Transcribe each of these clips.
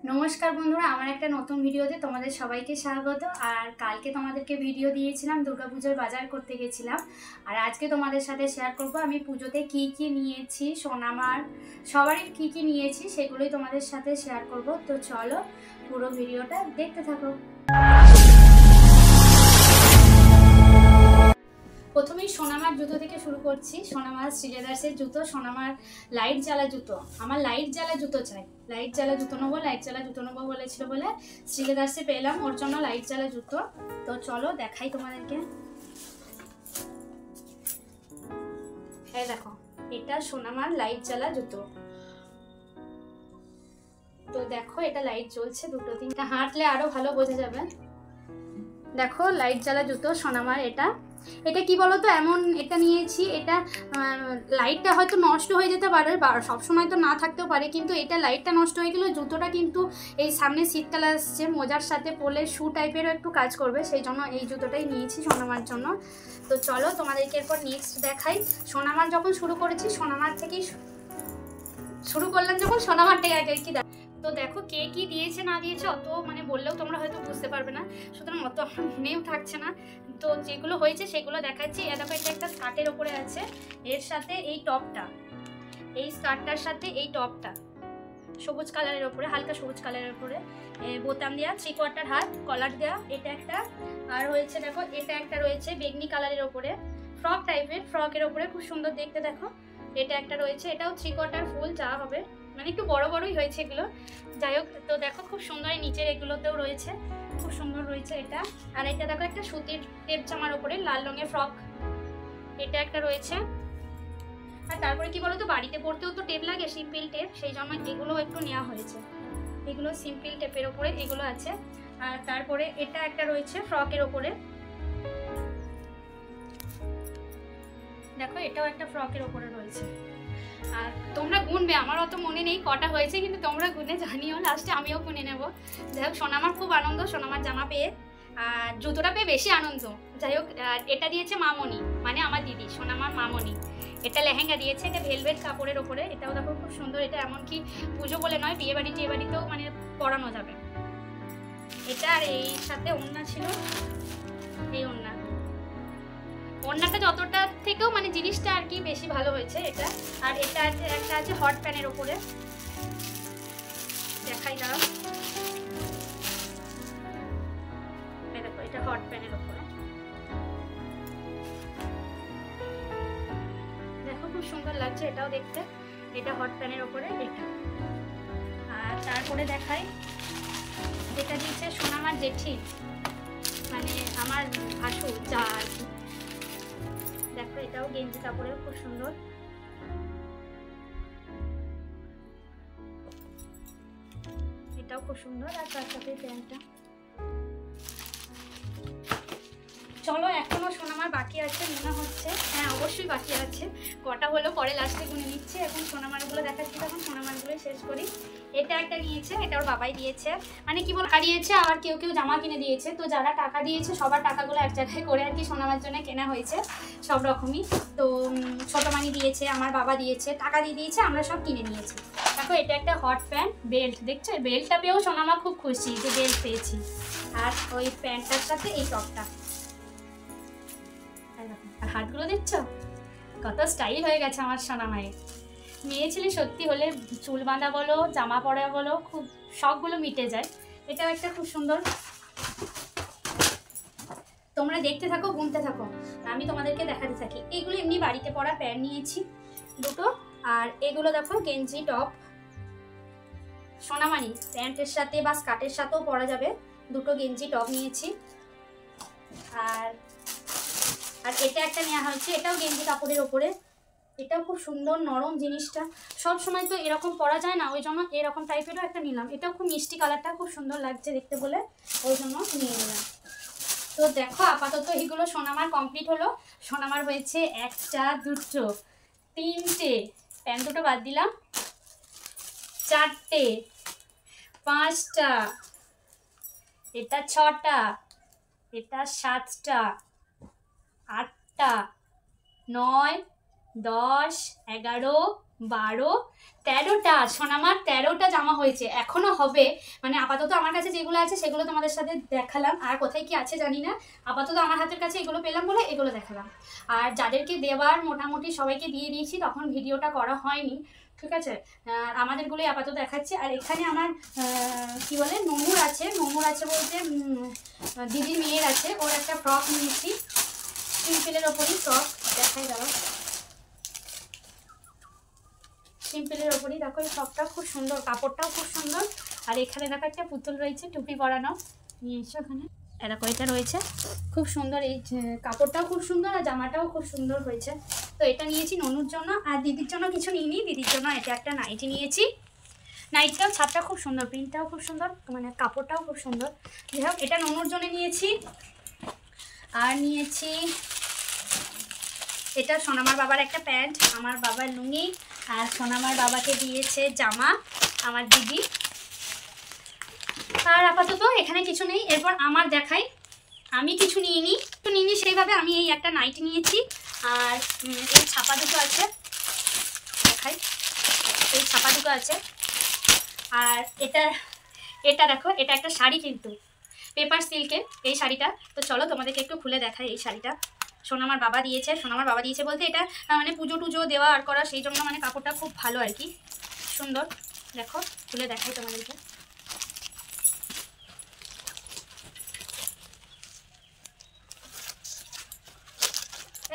নমস্কার বন্ধুরা, আমার একটা নতুন ভিডিওতে তোমাদের সবাইকে স্বাগত। আর কালকে তোমাদেরকে ভিডিও দিয়েছিলাম, দুর্গাপুজোর বাজার করতে গেছিলাম। আর আজকে তোমাদের সাথে শেয়ার করব আমি পুজোতে কি কি নিয়েছি, সোনামার সবারই কি কি নিয়েছি সেগুলোই তোমাদের সাথে শেয়ার করব। তো চলো পুরো ভিডিওটা দেখতে থাকো। প্রথমেই সোনামার জুতো থেকে শুরু করছি। সোনামার শ্রীলেদার্সের জুতো, সোনামার লাইট জ্বালা জুতো। আমার লাইট জ্বালা জুতো চাই, লাইট জ্বালা জুতো নেবো বলেছিল বলে শ্রীলেদার্সে পেলাম ওর জন্য লাইট জ্বালা জুতো। তো চলো দেখাই তোমাদেরকে। এই দেখো, এটা সোনামার লাইট জ্বালা জুতো। তো দেখো এটা লাইট জ্বলছে, দুটো তিনটা হাঁটলে আরো ভালো বোঝা যাবে। দেখো লাইট জ্বালা জুতো সোনামার। এটা কি বলতো, এমন এটা নিয়েছি, এটা লাইটটা হয়তো নষ্ট হয়ে যেতে পারে, সবসময় তো না থাকতেও পারে, কিন্তু এটা লাইটটা নষ্ট হয়ে গেলেও জুতোটা কিন্তু এই সামনে শীতকাল আসছে, মোজার সাথে পরলে শু টাইপেরও একটু কাজ করবে, সেই জন্য এই জুতোটাই নিয়েছি সোনামার জন্য। তো চলো তোমাদেরকে এরপর নেক্সট দেখাই। সোনামার যখন শুরু করেছি, সোনামার থেকেই শুরু করলাম, যখন সোনামার থেকে কি। তো দেখো কে কি দিয়েছে না দিয়েছে অত বললেও তোমরা হয়তো বুঝতে পারবে না, সুতরাং অত মনেও থাকছে না। তো যেগুলো হয়েছে সেগুলো দেখাচ্ছি। দেখো এটা একটা স্কার্টের ওপরে আছে, এর সাথে এই টপটা, এই স্কার্টটার সাথে এই টপটা সবুজ কালারের ওপরে, হালকা সবুজ কালারের ওপরে, বোতাম দেওয়া, 3/4 হাত, কলার দেওয়া, এটা একটা। আর হয়েছে দেখো এটা একটা রয়েছে বেগনি কালারের ওপরে, ফ্রক টাইপের, ফ্রকের ওপরে খুব সুন্দর দেখতে। দেখো এটা একটা রয়েছে, এটাও 3/4 ফুল যা হবে, একটু বড় বড়ই হয়েছে এগুলো, যাই হোক। তো দেখো খুব সুন্দর, নিচের এগুলোতেও রয়েছে, খুব সুন্দর রয়েছে এটা। আর এটা দেখো একটা সুতির টেপ জামার উপরে লাল রঙের ফ্রক, এটা একটা রয়েছে। আর তারপরে কি বলতো, বাড়িতে পরতেও তো টেপ লাগে, সিম্পল টেপ, সেই জন্য এগুলো একটু নেওয়া হয়েছে। এগুলো সিম্পল টেপের ওপরে এগুলো আছে। আর তারপরে এটা একটা রয়েছে ফ্রকের ওপরে, দেখো এটাও একটা ফ্রকের ওপরে রয়েছে। আর তোমরা গুনবে, আমার অত মনে নেই কটা হয়েছে, কিন্তু তোমরা গুনে জানিও, লাস্টে আমিও গুনে নেবো। যাই হোক, সোনামার খুব আনন্দ সোনামার জামা পেয়ে, আর জুতোটা পেয়ে বেশি আনন্দ। যাই হোক, এটা দিয়েছে মামনি, আমার দিদি সোনামার মামনি। এটা লেহেঙ্গা দিয়েছে, এটা ভেলভেট কাপড়ের ওপরে, এটাও দেখো খুব সুন্দর। এটা এমনকি পুজো বলে নয়, বিয়ে বাড়িতেও পরানো যাবে এটা। আর এই সাথে ওড়না ছিল, এই ওড়নাটা যতটা থেকেও জিনিসটা আর কি বেশি ভালো হয়েছে এটা। আর এটা একটা আছে হট প্যানের ওপরে, দেখাই দাঁড়াও, দেখো এটা হট প্যানের ওপরে, দেখো খুব সুন্দর লাগছে এটাও দেখতে, এটা হট প্যানের ওপরে এটা। আর তারপরে দেখাই, যেটা দিয়েছে সোনামার জেঠি, আমার ভাসুর যা আর কি। দেখো এটাও গেঞ্জি কাপড়ের, খুব সুন্দর, এটাও খুব সুন্দর। আর তার সাথে প্যান্টটা। চলো এখনো সোনামার বাকি আছে মনে হচ্ছে, হ্যাঁ অবশ্যই বাকি আছে, কটা হলো পরে লাস্টে গুনে নিচ্ছে। এখন সোনামারগুলো দেখাচ্ছি, তখন সোনামারগুলোই শেষ করি। এটা একটা নিয়েছে, এটা ওর বাবাই দিয়েছে, কি বল হারিয়েছে, আবার কেউ কেউ জামা কিনে দিয়েছে। তো যারা টাকা দিয়েছে সবার টাকাগুলো এক জায়গায় করে আর কি সোনামার জন্য কেনা হয়েছে সব রকমই। তো ছোট মানি দিয়েছে, আমার বাবা দিয়েছে, টাকা দিয়ে দিয়েছে, আমরা সব কিনে নিয়েছি। দেখো এটা একটা হট প্যান্ট, বেল্ট দেখছো, বেল্টটা পেয়েও সোনামা খুব খুশি যে বেল্ট পেয়েছি। আর ওই প্যান্টটার সাথে এই টপটা, আর হাতগুলো দেখছো কত স্টাইল হয়ে গেছে আমার সোনামায়ের। মেয়ে ছেলে সত্যি হলে চুল বাঁধা বলো, জামা পরা বলো, খুব শখগুলো মিটে যায়। এটাও একটা খুব সুন্দর। তোমরা দেখতে থাকো, গুনতে থাকো, আমি তোমাদেরকে দেখাতে থাকি। এগুলো এমনি বাড়িতে পরা প্যান্ট নিয়েছি দুটো। আর এগুলো দেখো গেঞ্জি টপ, সোনামানি প্যান্টের সাথে বা স্কার্টের সাথেও পরা যাবে, দুটো গেঞ্জি টপ নিয়েছি। আর এটা একটা নেওয়া হয়েছে, এটাও গেঞ্জি কাপড়ের ওপরে, এটাও খুব সুন্দর নরম জিনিসটা, সব সময় তো এরকম পরা যায় না, ওই জন্য এরকম টাইপেরও একটা নিলাম। এটাও খুব মিষ্টি কালারটা, খুব সুন্দর লাগছে দেখতে বলে ওই জন্য নিয়ে নিলাম। তো দেখো আপাতত এইগুলো সোনামার কমপ্লিট হলো। সোনামার হয়েছে একটা, দুটো, তিনটে, প্যান্ট দুটো বাদ দিলাম, চারটে, পাঁচটা, এটা ছটা, এটা সাতটা, আটটা, 9, 10, 11, 12, 13টা সোনামার 13টা জামা হয়েছে, এখনো হবে। মানে আপাতত আমার কাছে যেগুলো আছে সেগুলো তোমাদের সাথে দেখালাম, আর কোথায় কি আছে জানি না। আপাতত আমার হাতের কাছে এগুলো পেলাম বলে এগুলো দেখালাম। আর যাদেরকে দেওয়ার মোটামুটি সবাইকে দিয়ে দিয়েছি, তখন ভিডিওটা করা হয়নি, ঠিক আছে। আমাদেরগুলোই আপাতত দেখাচ্ছি। আর এখানে আমার কি বলে নমুর আছে বলতে দিদির মেয়ের আছে, ওর একটা ফ্রক নিয়েছি, সিম্পলের ওপরই ফ্রক, দেখাই দাও। সিম্পলের ওপরই দেখো, এই ফ্রকটা খুব সুন্দর, কাপড়টাও খুব সুন্দর। আর এখানে দেখো একটা পুতুল রয়েছে টুপি পরানো, নিয়ে এসো ওখানে, এরকম এটা রয়েছে, খুব সুন্দর। এই কাপড়টাও খুব সুন্দর আর জামাটাও খুব সুন্দর হয়েছে। তো এটা নিয়েছি ননুর জন্য। আর দিদির জন্য কিছু নিইনি, দিদির জন্য এটা একটা নাইটি নিয়েছি। নাইটটাও ছাপটা খুব সুন্দর, প্রিন্টটাও খুব সুন্দর, মানে কাপড়টাও খুব সুন্দর। যাই হোক, এটা ননুর জন্য নিয়েছি। আর নিয়েছি এটা সোনামার বাবার একটা প্যান্ট, আমার বাবার লুঙ্গি, আর সোনামার বাবাকে দিয়েছে জামা আমার দিদি। আর আপাতত এখানে কিছু নেই। এরপর আমার দেখাই, আমি কিছু নিইনি সেইভাবে। আমি এই একটা নাইটি নিয়েছি, আর এই ছাপা দুটো আছে, দেখাই, এই ছাপা দুটো আছে। আর এটা দেখো, এটা একটা শাড়ি, কিন্তু পেপার সিল্কের এই শাড়িটা। তো চলো তোমাদেরকে একটু খুলে দেখাই। এই শাড়িটা সোনামার বাবা দিয়েছে। সোনামার বাবা দিয়েছে বলতে এটা মানে পুজো টুজো দেওয়া আর করা, সেই জন্য মানে কাপড়টা খুব ভালো আর কি, সুন্দর। দেখো খুলে দেখাই তোমাদেরকে।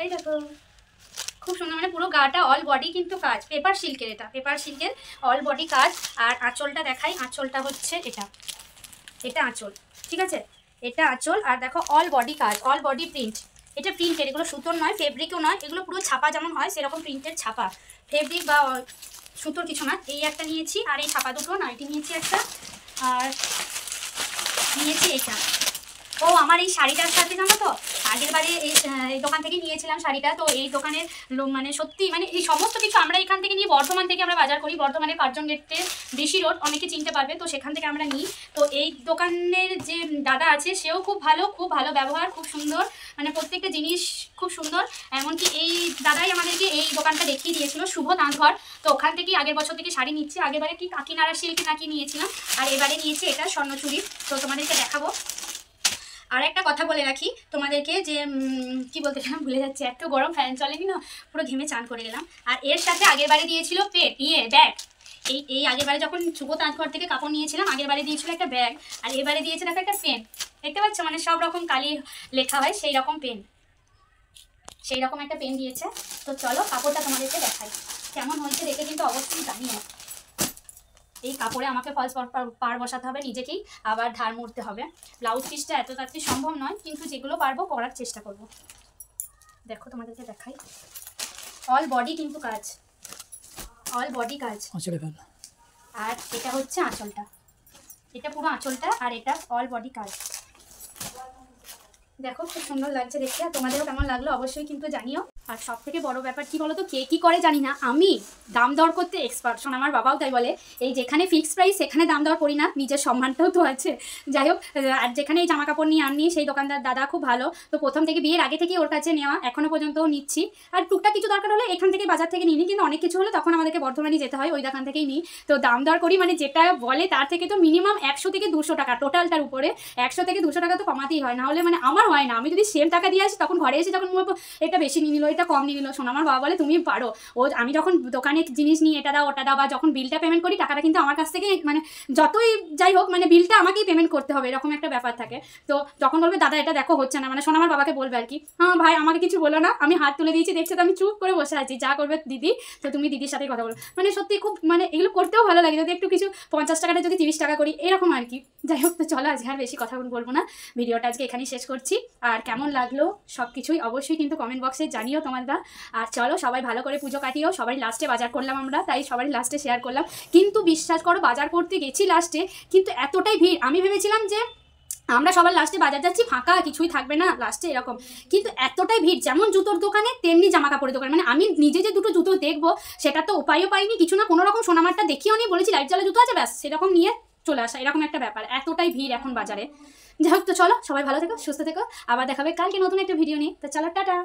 এই দেখো খুব সুন্দর, মানে পুরো গাটা অল বডি কিন্তু কাজ, পেপার সিল্কের, এটা পেপার সিল্কের অল বডি কাজ। আর আঁচলটা দেখাই, আঁচলটা হচ্ছে এটা আঁচল, ঠিক আছে, এটা আঁচল। আর দেখো অল বডি কাজ, অল বডি প্রিন্ট, এটা প্রিন্টের, এগুলো সুতোর নয়, ফেব্রিকও নয়, এগুলো পুরো ছাপা যেমন হয় সেরকম প্রিন্টের ছাপা, ফেব্রিক বা সুতোর কিছু না। এই একটা নিয়েছি, আর এই ছাপা দুটো নাইটি নিয়েছি একটা, আর নিয়েছি এটা। ও আমার এই শাড়িটার সাথে জানো তো, আগের বারে এই দোকান থেকে নিয়েছিলাম শাড়িটা। তো এই দোকানের মানে সত্যি মানে এই সমস্ত কিছু আমরা এখান থেকে নিয়ে, বর্ধমান থেকে আমরা বাজার করি, বর্ধমানের কার্জন গেটের ডিসি রোড, অনেকে চিনতে পারবে, তো সেখান থেকে আমরা নিই। তো এই দোকানের যে দাদা আছে সেও খুব ভালো ব্যবহার, খুব সুন্দর, মানে প্রত্যেকটা জিনিস খুব সুন্দর। এমনকি এই দাদাই আমাদেরকে এই দোকানটা দেখিয়ে দিয়েছিল, শুভ তাঁতঘর। তো ওখান থেকেই আগের বছর থেকে শাড়ি নিচ্ছি। আগের বারে কি কাকিনাড়া সিল্ক নাকি নিয়েছিলাম, আর এবারে নিয়েছি এটা স্বর্ণচুরি। তো তোমাদেরকে দেখাবো। আর একটা কথা বলে রাখি তোমাদেরকে, যে কি বলতে গেলাম ভুলে যাচ্ছি, এত গরম, ফ্যান চলেনি না, পুরো ঘেমে চান করে গেলাম। আর এর সাথে আগের বারে দিয়েছিল ব্যাগ। এই আগের বারে যখন শুভ তাঁতঘর থেকে কাপড় নিয়েছিলাম, আগের বারে দিয়েছিল একটা ব্যাগ, আর এবারে দিয়েছে দেখো একটা পেন, দেখতে পাচ্ছ, মানে সব রকম কালি লেখা হয় সেই রকম পেন, সেই রকম একটা পেন দিয়েছে। তো চলো কাপড়টা তোমাদেরকে দেখাই কেমন হয়েছে, দেখে কিন্তু অবশ্যই জানিও। এই কাপড়ে আমাকে ফলস পার বসাতে হবে নিজেকেই, আবার ধার মুড়তে হবে। ব্লাউজ পিসটা এত তাড়াতাড়ি সম্ভব নয়, কিন্তু যেগুলো পারবো করার চেষ্টা করব। দেখো তোমাদেরকে দেখাই, অল বডি কিন্তু কাজ, অল বডি কাজ। আর এটা হচ্ছে আঁচলটা, এটা পুরো আঁচলটা, আর এটা অল বডি কাজ। দেখো খুব সুন্দর লাগছে দেখতে। আর তোমাদেরও কেমন লাগলো অবশ্যই কিন্তু জানিও। আর সব থেকে বড় ব্যাপার কি বলো তো, কে কী করে জানি না, আমি দাম দর করতে এক্সপার্ট, শোন আমার বাবাও তাই বলে। এই যেখানে ফিক্সড প্রাইস সেখানে দাম দর করি না, নিজের সম্মানটাও তো আছে। যাই হোক, আর যেখানে এই জামা কাপড় নিয়ে আনি সেই দোকানদার দাদা খুব ভালো। তো প্রথম থেকে বিয়ের আগে থেকে ওর কাছে নেওয়া, এখনও পর্যন্তও নিচ্ছি। আর টুকটাক কিছু দরকার হলে এখান থেকে বাজার থেকে নিই, কিন্তু অনেক কিছু হলে তখন আমাদেরকে বর্ধমানে যেতে হয়, ওই দোকান থেকেই নিই। তো দাম দর করি, মানে যেটা বলে তার থেকে তো মিনিমাম 100 থেকে 200 টাকা, টোটালটার উপরে 100 থেকে 200 টাকা তো কমাতেই হয়, না হলে মানে আমার হয় না। আমি যদি সেম টাকা দিয়ে আসি, তখন ঘরে এসে যখন এটা বেশি নিয়ে নিল, এটা কম নিয়ে নিল, শোনা আমার বাবা বলে তুমি পারো। আমি যখন দোকানে জিনিস নিয়ে এটা দাও ওটা দাও, বা যখন বিলটা পেমেন্ট করি, টাকাটা কিন্তু আমার কাছ থেকে, মানে যতই যাই হোক, মানে বিলটা আমাকেই পেমেন্ট করতে হবে, এরকম একটা ব্যাপার থাকে। তো যখন বলবে দাদা এটা দেখো হচ্ছে না, মানে শোনা আমার বাবাকে বলবে আর কি, হ্যাঁ ভাই আমাকে কিছু বলো না, আমি হাত তুলে দিয়েছি, দেখছো তো আমি চুপ করে বসে আছি, যা করবে দিদি, তো তুমি দিদির সাথেই কথা বলো। মানে সত্যি খুব, মানে এগুলো করতেও ভালো লাগে, যদি একটু কিছু 50 টাকাটা যদি 30 টাকা করি, এরকম আর কি। যাই হোক, তো চলো আজকে আর বেশি কথা বলবো না, ভিডিওটা আজকে এখানেই শেষ করছি। আর কেমন লাগলো সব কিছুই অবশ্যই কিন্তু কমেন্ট বক্সে জানিও তোমরা। আর চলো সবাই ভালো করে পুজো কাটিও। সবাই লাস্টে বাজার করলাম আমরা, তাই সবাই লাস্টে শেয়ার করলাম। কিন্তু বিশ্বাস করো, বাজার করতে গেছি লাস্টে, কিন্তু এতটাই ভিড়, আমি ভেবেছিলাম যে আমরা সবার লাস্টে বাজার যাচ্ছি, ফাঁকা কিছুই থাকবে না লাস্টে, এরকম, কিন্তু এতটাই ভিড়, যেমন জুতোর দোকানে তেমনি জামা কাপড়ের দোকানে। মানে আমি নিজে যে দুটো জুতো দেখবো সেটা তো উপায়ও পাইনি, কিছু না, কোনো রকম সোনামারটা দেখিও নি, বলেছি লাইট জ্বালা জুতো আছে ব্যাস, সেরকম নিয়ে চলে আসা, এরকম একটা ব্যাপার, এতটাই ভিড় এখন বাজারে। যাই হোক, তো চলো সবাই ভালো থেকো, সুস্থ থেকো, আবার দেখাবে কালকে নতুন একটা ভিডিও নিয়ে। তো চলো টাটা।